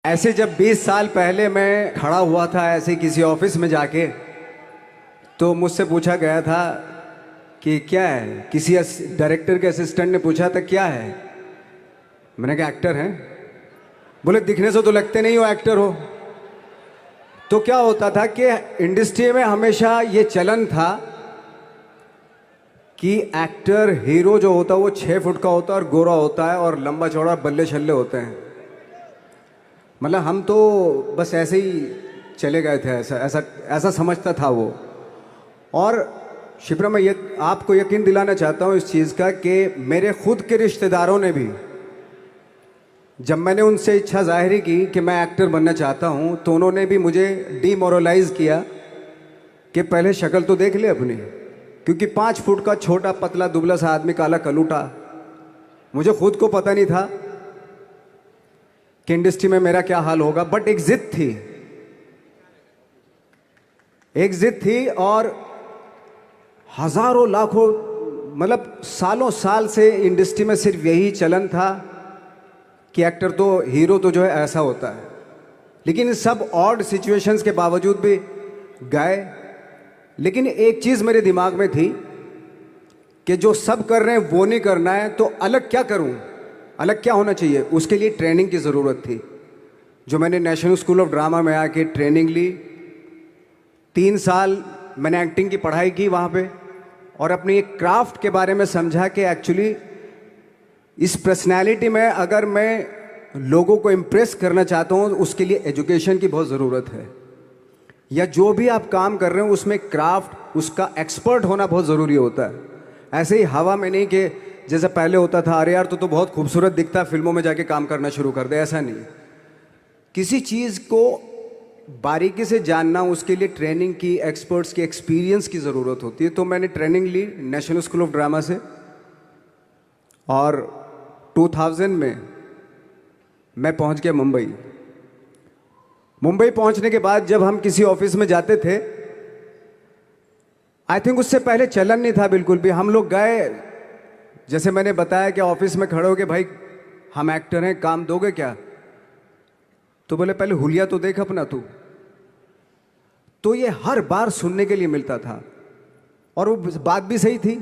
ऐसे जब 20 साल पहले मैं खड़ा हुआ था ऐसे किसी ऑफिस में जाके, तो मुझसे पूछा गया था कि क्या है। किसी डायरेक्टर के असिस्टेंट ने पूछा था क्या है। मैंने कहा एक्टर हैं। बोले दिखने से तो लगते नहीं हो एक्टर हो। तो क्या होता था कि इंडस्ट्री में हमेशा ये चलन था कि एक्टर हीरो जो होता है वो 6 फुट का होता है और गोरा होता है और लंबा चौड़ा बल्ले छल्ले होते हैं। मतलब हम तो बस ऐसे ही चले गए थे, ऐसा ऐसा ऐसा समझता था वो। और शिप्रा, मैं ये आपको यकीन दिलाना चाहता हूँ इस चीज़ का कि मेरे खुद के रिश्तेदारों ने भी, जब मैंने उनसे इच्छा जाहिर की कि मैं एक्टर बनना चाहता हूँ, तो उन्होंने भी मुझे डीमोरलाइज किया कि पहले शक्ल तो देख ले अपनी, क्योंकि 5 फुट का छोटा पतला दुबला सा आदमी, काला कलूटा। मुझे खुद को पता नहीं था कि इंडस्ट्री में मेरा क्या हाल होगा, बट एक जिद थी, एक जिद थी। और हजारों लाखों, मतलब सालों साल से इंडस्ट्री में सिर्फ यही चलन था कि एक्टर तो, हीरो तो जो है ऐसा होता है। लेकिन सब ऑड सिचुएशंस के बावजूद भी गए। लेकिन एक चीज़ मेरे दिमाग में थी कि जो सब कर रहे हैं वो नहीं करना है, तो अलग क्या करूं, अलग क्या होना चाहिए। उसके लिए ट्रेनिंग की ज़रूरत थी, जो मैंने नेशनल स्कूल ऑफ ड्रामा में आके ट्रेनिंग ली। 3 साल मैंने एक्टिंग की पढ़ाई की वहाँ पे, और अपनी एक क्राफ्ट के बारे में समझा कि एक्चुअली इस पर्सनैलिटी में अगर मैं लोगों को इम्प्रेस करना चाहता हूँ, उसके लिए एजुकेशन की बहुत ज़रूरत है। या जो भी आप काम कर रहे हो उसमें क्राफ्ट, उसका एक्सपर्ट होना बहुत ज़रूरी होता है। ऐसे ही हवा में नहीं कि जैसे पहले होता था, अरे यार तो बहुत खूबसूरत दिखता है, फिल्मों में जाके काम करना शुरू कर दे, ऐसा नहीं। किसी चीज़ को बारीकी से जानना, उसके लिए ट्रेनिंग की, एक्सपर्ट्स की, एक्सपीरियंस की ज़रूरत होती है। तो मैंने ट्रेनिंग ली नेशनल स्कूल ऑफ ड्रामा से, और 2000 में मैं पहुंच गया मुंबई। मुंबई पहुंचने के बाद जब हम किसी ऑफिस में जाते थे, आई थिंक उससे पहले चलन नहीं था बिल्कुल भी। हम लोग गए, जैसे मैंने बताया कि ऑफिस में खड़े हो के, भाई हम एक्टर हैं, काम दोगे क्या। तो बोले पहले हुलिया तो देख अपना तू। तो ये हर बार सुनने के लिए मिलता था, और वो बात भी सही थी,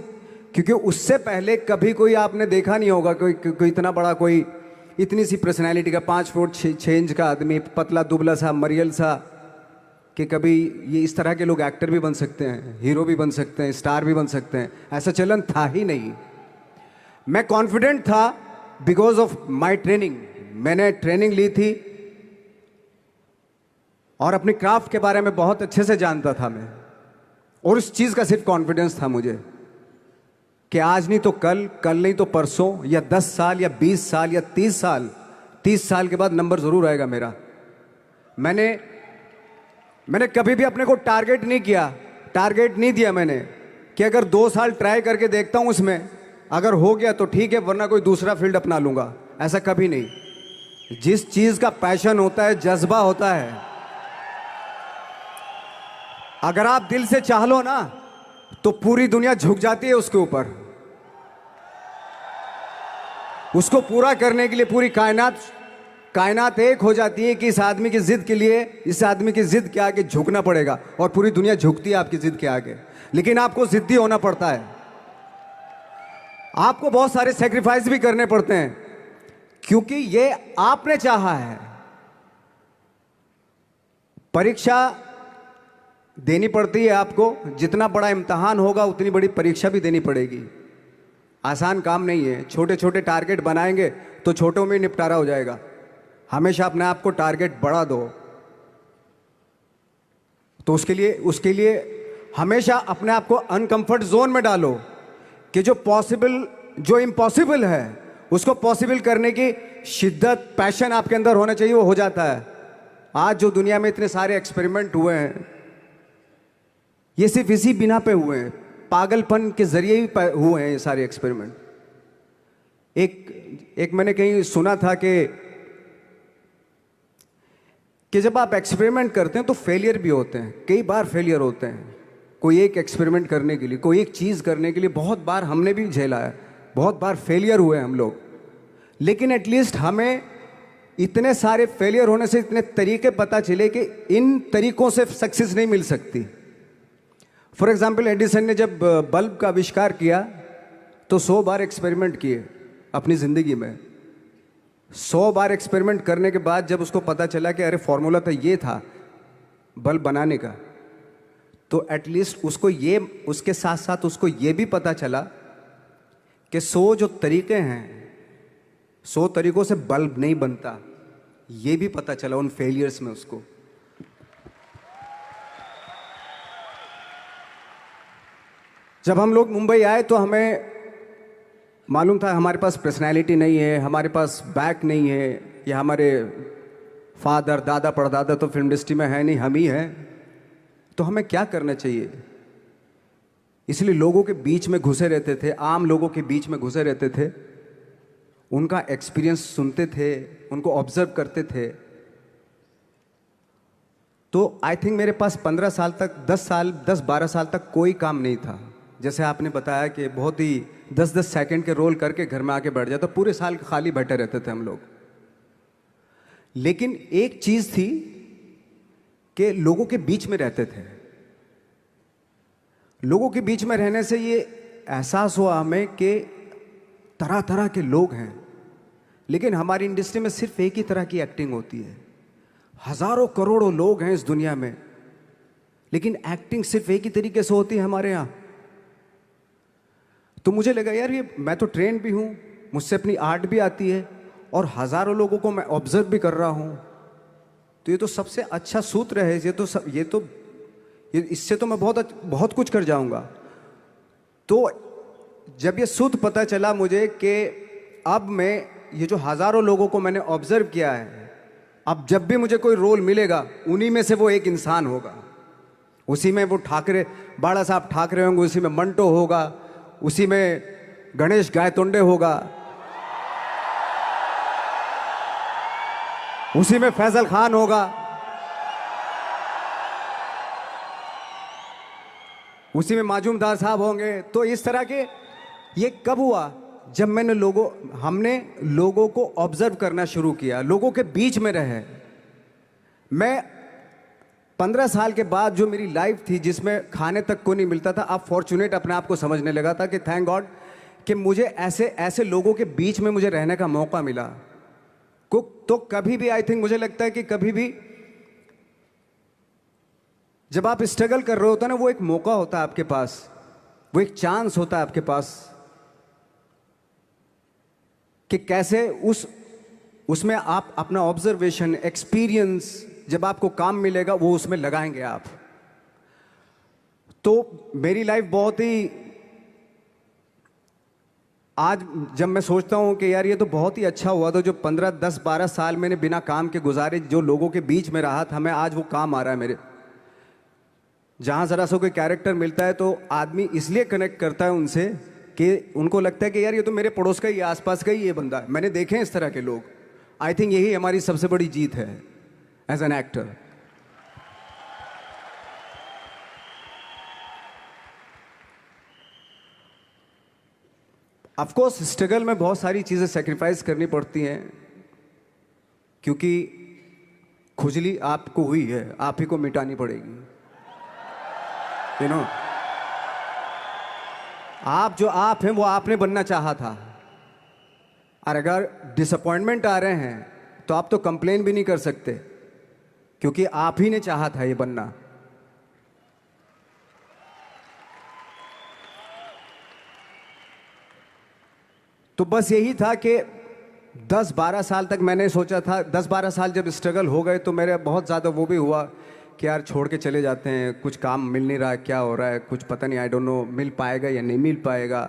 क्योंकि उससे पहले कभी कोई आपने देखा नहीं होगा कोई इतना बड़ा, कोई इतनी सी पर्सनैलिटी का 5 फुट 6 इंच का आदमी, पतला दुबला सा मरियल सा, कि कभी ये इस तरह के लोग एक्टर भी बन सकते हैं, हीरो भी बन सकते हैं, स्टार भी बन सकते हैं। ऐसा चलन था ही नहीं। मैं कॉन्फिडेंट था बिकॉज ऑफ माई ट्रेनिंग। मैंने ट्रेनिंग ली थी और अपनी क्राफ्ट के बारे में बहुत अच्छे से जानता था मैं, और उस चीज़ का सिर्फ कॉन्फिडेंस था मुझे कि आज नहीं तो कल, कल नहीं तो परसों, या 10 साल या 20 साल या 30 साल, 30 साल के बाद नंबर ज़रूर आएगा मेरा। मैंने कभी भी अपने को टारगेट नहीं किया, टारगेट नहीं दिया मैंने कि अगर 2 साल ट्राई करके देखता हूँ, उसमें अगर हो गया तो ठीक है, वरना कोई दूसरा फील्ड अपना लूँगा। ऐसा कभी नहीं। जिस चीज़ का पैशन होता है, जज्बा होता है, अगर आप दिल से चाह लो ना, तो पूरी दुनिया झुक जाती है उसके ऊपर। उसको पूरा करने के लिए पूरी कायनात एक हो जाती है कि इस आदमी की जिद के लिए, इस आदमी की जिद के आगे झुकना पड़ेगा, और पूरी दुनिया झुकती है आपकी जिद के आगे। लेकिन आपको जिद्दी होना पड़ता है, आपको बहुत सारे सेक्रीफाइस भी करने पड़ते हैं, क्योंकि ये आपने चाहा है। परीक्षा देनी पड़ती है आपको, जितना बड़ा इम्तहान होगा उतनी बड़ी परीक्षा भी देनी पड़ेगी। आसान काम नहीं है। छोटे छोटे टारगेट बनाएंगे तो छोटों में निपटारा हो जाएगा। हमेशा अपने आप को टारगेट बढ़ा दो। तो उसके लिए हमेशा अपने आप को अनकंफर्ट जोन में डालो, कि जो इम्पॉसिबल है उसको पॉसिबल करने की शिद्दत, पैशन आपके अंदर होना चाहिए, वो हो जाता है। आज जो दुनिया में इतने सारे एक्सपेरिमेंट हुए हैं, ये सिर्फ इसी बिना पे हुए हैं, पागलपन के जरिए ही हुए हैं ये सारे एक्सपेरिमेंट। एक मैंने कहीं सुना था कि जब आप एक्सपेरिमेंट करते हैं तो फेलियर भी होते हैं, कई बार फेलियर होते हैं। कोई एक एक्सपेरिमेंट करने के लिए, कोई एक चीज़ करने के लिए बहुत बार हमने भी झेला है, बहुत बार फेलियर हुए हम लोग। लेकिन एटलीस्ट हमें इतने सारे फेलियर होने से इतने तरीके पता चले कि इन तरीकों से सक्सेस नहीं मिल सकती। फॉर एग्जाम्पल, एडिसन ने जब बल्ब का आविष्कार किया तो 100 बार एक्सपेरिमेंट किए अपनी ज़िंदगी में। 100 बार एक्सपेरिमेंट करने के बाद जब उसको पता चला कि अरे फॉर्मूला तो ये था बल्ब बनाने का, तो एटलीस्ट उसको ये, उसके साथ साथ उसको ये भी पता चला कि 100 जो तरीके हैं, 100 तरीकों से बल्ब नहीं बनता, ये भी पता चला उन फेलियर्स में उसको। जब हम लोग मुंबई आए तो हमें मालूम था हमारे पास पर्सनैलिटी नहीं है, हमारे पास बैक नहीं है, या हमारे फादर दादा परदादा तो फिल्म इंडस्ट्री में है नहीं, हम ही हैं, तो हमें क्या करना चाहिए। इसलिए लोगों के बीच में घुसे रहते थे, आम लोगों के बीच में घुसे रहते थे, उनका एक्सपीरियंस सुनते थे, उनको ऑब्जर्व करते थे। तो आई थिंक मेरे पास 15 साल तक, 10-12 साल तक कोई काम नहीं था। जैसे आपने बताया कि बहुत ही 10-10 सेकंड के रोल करके घर में आके बैठ जाता, पूरे साल खाली बैठे रहते थे हम लोग। लेकिन एक चीज थी कि लोगों के बीच में रहते थे। लोगों के बीच में रहने से ये एहसास हुआ हमें कि तरह तरह के लोग हैं, लेकिन हमारी इंडस्ट्री में सिर्फ एक ही तरह की एक्टिंग होती है। हजारों करोड़ों लोग हैं इस दुनिया में, लेकिन एक्टिंग सिर्फ एक ही तरीके से होती है हमारे यहाँ। तो मुझे लगा यार, ये मैं तो ट्रेन भी हूँ, मुझसे अपनी आर्ट भी आती है, और हजारों लोगों को मैं ऑब्जर्व भी कर रहा हूँ, तो ये तो सबसे अच्छा सूत्र है। इससे तो मैं बहुत कुछ कर जाऊंगा। तो जब ये सूत्र पता चला मुझे कि अब मैं ये जो हजारों लोगों को मैंने ऑब्जर्व किया है, अब जब भी मुझे कोई रोल मिलेगा उन्हीं में से वो एक इंसान होगा। उसी में वो ठाकरे, बाला साहब ठाकरे होंगे, उसी में मंटो होगा, उसी में गणेश गायतोंडे होगा, उसी में फैजल खान होगा, उसी में माजूमदार साहब होंगे। तो इस तरह के, ये कब हुआ? जब हमने लोगों को ऑब्जर्व करना शुरू किया, लोगों के बीच में रहे। मैं 15 साल के बाद जो मेरी लाइफ थी, जिसमें खाने तक को नहीं मिलता था, अब फॉर्चुनेट अपने आप को समझने लगा था कि थैंक गॉड कि मुझे ऐसे ऐसे लोगों के बीच में मुझे रहने का मौका मिला। तो कभी भी, आई थिंक मुझे लगता है कि कभी भी जब आप स्ट्रगल कर रहे होते ना, वो एक मौका होता है आपके पास, वो एक चांस होता है आपके पास कि कैसे उसमें आप अपना ऑब्जर्वेशन, एक्सपीरियंस, जब आपको काम मिलेगा वो उसमें लगाएंगे आप। तो मेरी लाइफ बहुत ही, आज जब मैं सोचता हूँ कि यार ये तो बहुत ही अच्छा हुआ था जो 15, 10, 12 साल मैंने बिना काम के गुजारे, जो लोगों के बीच में रहा था, मैं आज वो काम आ रहा है मेरे। जहाँ ज़रा सा कोई कैरेक्टर मिलता है तो आदमी इसलिए कनेक्ट करता है उनसे कि उनको लगता है कि यार ये तो मेरे पड़ोस का ही, आसपास का ही ये बंदा है। मैंने देखे हैं इस तरह के लोग। आई थिंक यही हमारी सबसे बड़ी जीत है as an actor. Of course struggle में बहुत सारी चीज़ें सेक्रीफाइस करनी पड़ती हैं, क्योंकि खुजली आपको हुई है, आप ही को मिटानी पड़ेगी। यू नो, आप जो आप हैं वो आपने बनना चाहा था, और अगर डिसअपॉइंटमेंट आ रहे हैं तो आप तो कंप्लेन भी नहीं कर सकते, क्योंकि आप ही ने चाहा था ये बनना। तो बस यही था कि 10-12 साल तक मैंने सोचा था, 10-12 साल जब स्ट्रगल हो गए तो मेरे बहुत ज़्यादा वो भी हुआ कि यार छोड़ के चले जाते हैं, कुछ काम मिल नहीं रहा है, क्या हो रहा है, कुछ पता नहीं, आई डोंट नो मिल पाएगा या नहीं मिल पाएगा।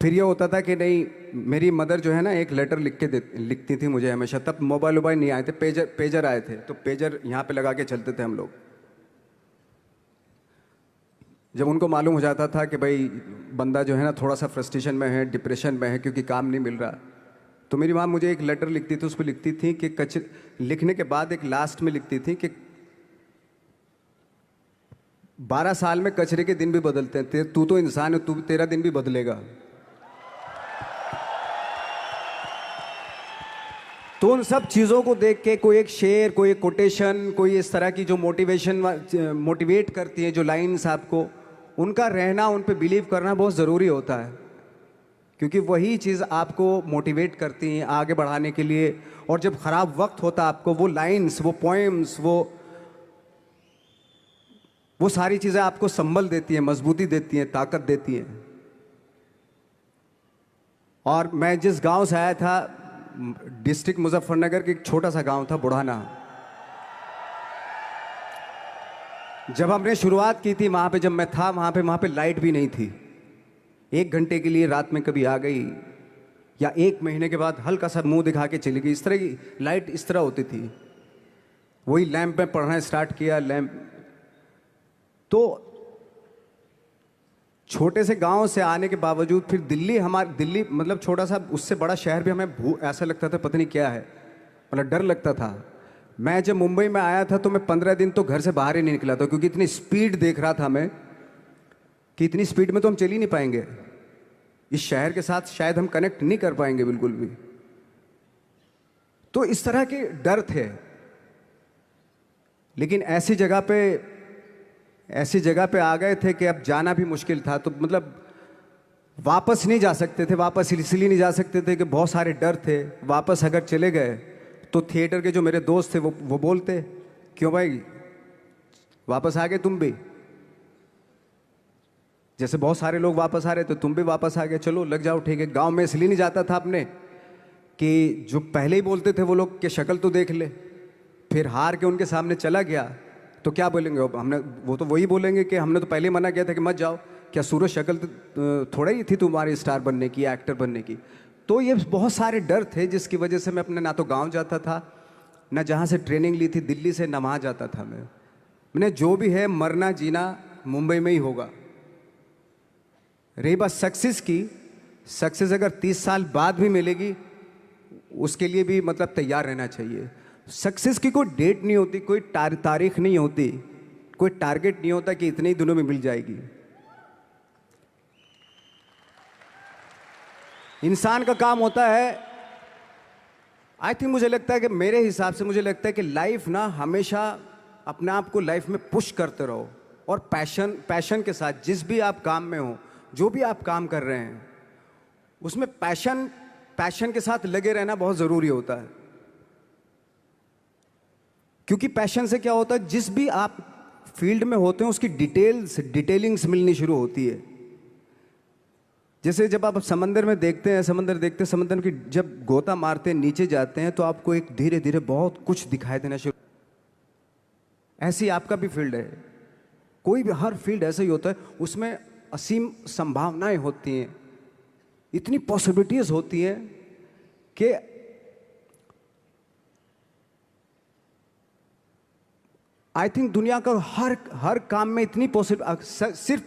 फिर ये होता था कि नहीं, मेरी मदर जो है ना, एक लेटर लिखती थी मुझे हमेशा। तब मोबाइल वोबाइल नहीं आए थे, पेजर आए थे, तो पेजर यहाँ पे लगा के चलते थे हम लोग। जब उनको मालूम हो जाता था कि भाई बंदा जो है ना थोड़ा सा फ्रस्ट्रेशन में है, डिप्रेशन में है, क्योंकि काम नहीं मिल रहा, तो मेरी माँ मुझे एक लेटर लिखती थी। उस पर लिखती थी कि लिखने के बाद एक लास्ट में लिखती थी कि 12 साल में कचरे के दिन भी बदलते हैं, तू तो इंसान है, तेरा दिन भी बदलेगा। तो उन सब चीज़ों को देख के कोई एक शेर, कोई एक कोटेशन, कोई इस तरह की जो मोटिवेट करती है जो लाइंस आपको, उनका रहना, उन पे बिलीव करना बहुत ज़रूरी होता है, क्योंकि वही चीज़ आपको मोटिवेट करती हैं आगे बढ़ाने के लिए। और जब ख़राब वक्त होता है आपको, वो लाइंस, वो पोएम्स, वो सारी चीज़ें आपको संबल देती हैं, मजबूती देती हैं, ताकत देती हैं। और मैं जिस गांव से आया था, डिस्ट्रिक्ट मुजफ्फरनगर के एक छोटा सा गांव था बुढ़ाना। जब हमने शुरुआत की थी वहाँ पे, जब मैं था वहाँ पे लाइट भी नहीं थी। 1 घंटे के लिए रात में कभी आ गई, या 1 महीने के बाद हल्का सा मुंह दिखा के चली गई। इस तरह की लाइट इस तरह होती थी। वही लैंप में पढ़ना स्टार्ट किया, लैंप। तो छोटे से गांव से आने के बावजूद फिर दिल्ली मतलब छोटा सा, उससे बड़ा शहर भी हमें ऐसा लगता था पता नहीं क्या है, मतलब डर लगता था। मैं जब मुंबई में आया था तो मैं 15 दिन तो घर से बाहर ही नहीं निकला था, क्योंकि इतनी स्पीड देख रहा था मैं कि इतनी स्पीड में तो हम चल ही नहीं पाएंगे, इस शहर के साथ शायद हम कनेक्ट नहीं कर पाएंगे बिल्कुल भी। तो इस तरह के डर थे। लेकिन ऐसी जगह पे आ गए थे कि अब जाना भी मुश्किल था। तो मतलब वापस नहीं जा सकते थे, वापस इसलिए नहीं जा सकते थे कि बहुत सारे डर थे। वापस अगर चले गए तो थिएटर के जो मेरे दोस्त थे वो बोलते, क्यों भाई वापस आ गए तुम भी, जैसे बहुत सारे लोग वापस आ रहे थे तुम भी वापस आ गए, चलो लग जाओ ठीक है। गांव में इसलिए नहीं जाता था अपने कि जो पहले ही बोलते थे वो लोग कि शक्ल तो देख ले, फिर हार के उनके सामने चला गया तो क्या बोलेंगे वो तो वही बोलेंगे कि हमने तो पहले ही मना किया था कि मत जाओ, क्या सूरज शक्ल तो थोड़ा ही थी तुम्हारी स्टार बनने की, एक्टर बनने की। तो ये बहुत सारे डर थे जिसकी वजह से मैं अपने ना तो गांव जाता था, ना जहाँ से ट्रेनिंग ली थी दिल्ली से, ना वहाँ जाता था। मैंने जो भी है मरना जीना मुंबई में ही होगा। रही बात सक्सेस की, सक्सेस अगर 30 साल बाद भी मिलेगी उसके लिए भी मतलब तैयार रहना चाहिए। सक्सेस की कोई डेट नहीं होती, कोई तारीख नहीं होती, कोई टारगेट नहीं होता कि इतने ही दिनों में मिल जाएगी। इंसान का काम होता है, आई थिंक मुझे लगता है कि मेरे हिसाब से मुझे लगता है कि लाइफ ना हमेशा अपने आप को लाइफ में पुश करते रहो, और पैशन के साथ जिस भी आप काम में हो, जो भी आप काम कर रहे हैं उसमें पैशन के साथ लगे रहना बहुत ज़रूरी होता है। क्योंकि पैशन से क्या होता है, जिस भी आप फील्ड में होते हैं उसकी डिटेलिंग्स मिलनी शुरू होती है। जैसे जब आप समंदर में देखते हैं, समंदर की जब गोता मारते हैं नीचे जाते हैं तो आपको एक धीरे धीरे बहुत कुछ दिखाई देना शुरू। ऐसी आपका भी फील्ड है, कोई भी हर फील्ड ऐसा ही होता है, उसमें असीम संभावनाएं होती हैं, इतनी पॉसिबिलिटीज होती हैं कि आई थिंक दुनिया का हर काम में इतनी सिर्फ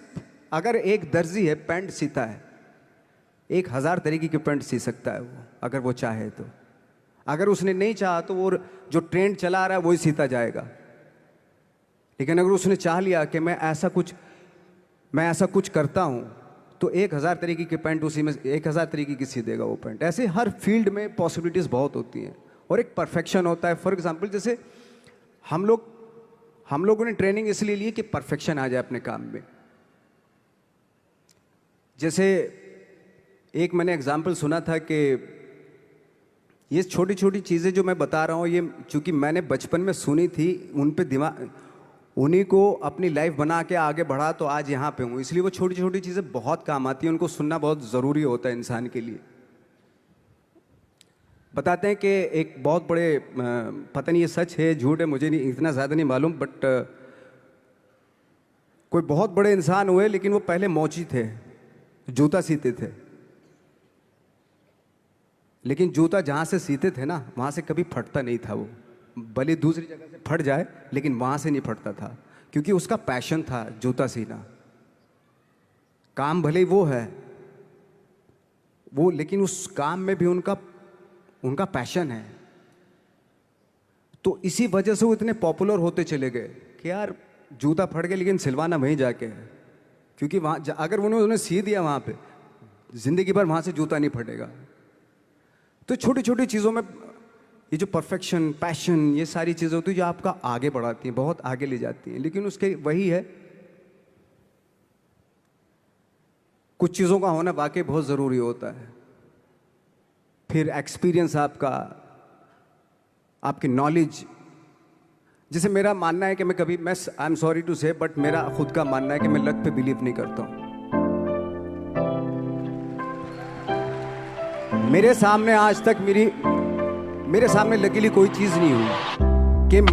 अगर एक दर्जी है पैंट सीता है, 1000 तरीके की पैंट सी सकता है वो, अगर वो चाहे तो। अगर उसने नहीं चाहा तो वो जो ट्रेंड चला रहा है वही सीता जाएगा। लेकिन अगर उसने चाह लिया कि मैं ऐसा कुछ करता हूं, तो 1000 तरीके की पैंट उसी में 1000 तरीके की सी देगा वो पैंट। ऐसे हर फील्ड में पॉसिबिलिटीज बहुत होती हैं, और एक परफेक्शन होता है। फॉर एग्जाम्पल जैसे हम लोगों ने ट्रेनिंग इसलिए ली कि परफेक्शन आ जाए अपने काम में। जैसे एक मैंने एग्जाम्पल सुना था कि ये छोटी छोटी चीज़ें जो मैं बता रहा हूँ, ये चूंकि मैंने बचपन में सुनी थी, उन पे उन्हीं को अपनी लाइफ बना के आगे बढ़ा तो आज यहाँ पे हूँ। इसलिए वो छोटी छोटी चीज़ें बहुत काम आती हैं, उनको सुनना बहुत ज़रूरी होता है इंसान के लिए। बताते हैं कि एक बहुत बड़े, पता नहीं ये सच है झूठ है, मुझे नहीं इतना ज़्यादा नहीं मालूम, बट कोई बहुत बड़े इंसान हुए, लेकिन वो पहले मोची थे, जूता सीते थे। लेकिन जूता जहाँ से सीते थे ना, वहाँ से कभी फटता नहीं था वो, भले दूसरी जगह से फट जाए लेकिन वहाँ से नहीं फटता था, क्योंकि उसका पैशन था जूता सीना। काम भले ही वो है वो, लेकिन उस काम में भी उनका पैशन है। तो इसी वजह से वो इतने पॉपुलर होते चले गए कि यार जूता फट गया लेकिन सिलवाना वहीं जाके है, क्योंकि वहाँ अगर उन्होंने सी दिया वहाँ पे, जिंदगी भर वहाँ से जूता नहीं फटेगा। तो छोटी छोटी चीज़ों में ये जो परफेक्शन, पैशन, ये सारी चीज़ें होती है जो आपका आगे बढ़ाती हैं, बहुत आगे ले जाती हैं। लेकिन उसके वही है, कुछ चीज़ों का होना वाकई बहुत ज़रूरी होता है। फिर एक्सपीरियंस आपका, आपकी नॉलेज। जैसे मेरा मानना है कि मैं कभी, मैं आई एम सॉरी टू से, बट मेरा खुद का मानना है कि मैं लक पे बिलीव नहीं करता हूँ। मेरे सामने आज तक मेरे सामने लकीली कोई चीज़ नहीं हुई कि मैं